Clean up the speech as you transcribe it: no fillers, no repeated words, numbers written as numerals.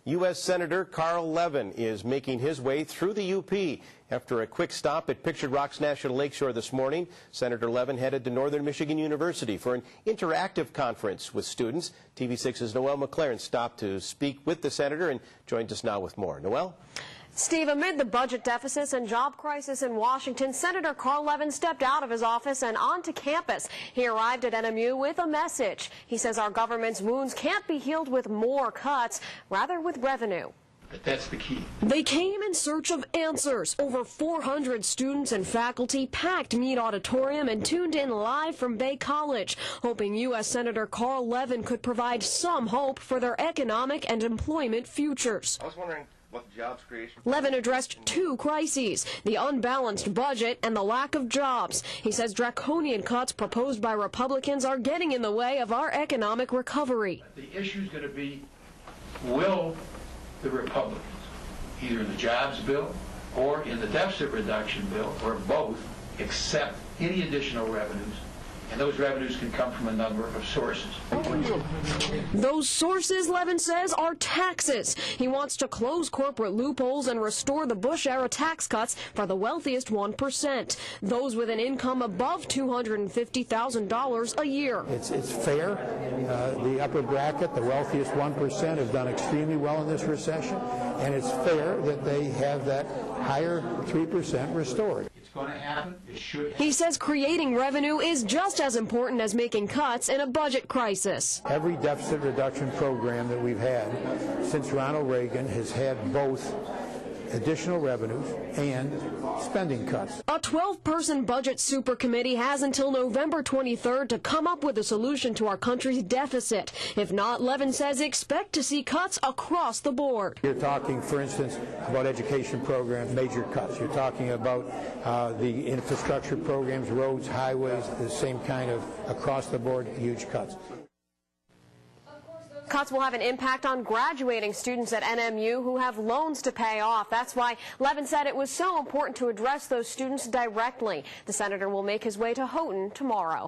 U.S. Senator Carl Levin is making his way through the UP. After a quick stop at Pictured Rocks National Lakeshore this morning, Senator Levin headed to Northern Michigan University for an interactive conference with students. TV6's Noel McLaren stopped to speak with the senator and joins us now with more. Noel? Steve, amid the budget deficits and job crisis in Washington, Senator Carl Levin stepped out of his office and onto campus. He arrived at NMU with a message. He says our government's wounds can't be healed with more cuts, rather with revenue. That's the key. They came in search of answers. Over 400 students and faculty packed Meade Auditorium and tuned in live from Bay College, hoping U.S. Senator Carl Levin could provide some hope for their economic and employment futures. I was wondering what the jobs creation... Levin addressed two crises, the unbalanced budget and the lack of jobs. He says draconian cuts proposed by Republicans are getting in the way of our economic recovery. The issue is going to be, will the Republicans, either in the jobs bill or in the deficit reduction bill, or both, accept any additional revenues? And those revenues can come from a number of sources. Those sources, Levin says, are taxes. He wants to close corporate loopholes and restore the Bush-era tax cuts for the wealthiest 1%, those with an income above $250,000 a year. It's fair. The upper bracket, the wealthiest 1%, have done extremely well in this recession, and it's fair that they have that higher 3% restored. Going to happen. It should happen. He says creating revenue is just as important as making cuts in a budget crisis. Every deficit reduction program that we've had since Ronald Reagan has had both additional revenues and spending cuts. A 12-person budget supercommittee has until November 23rd to come up with a solution to our country's deficit. If not, Levin says expect to see cuts across the board. You're talking, for instance, about education programs, major cuts. You're talking about the infrastructure programs, roads, highways, the same kind of across-the-board huge cuts. Cuts will have an impact on graduating students at NMU who have loans to pay off. That's why Levin said it was so important to address those students directly. The senator will make his way to Houghton tomorrow.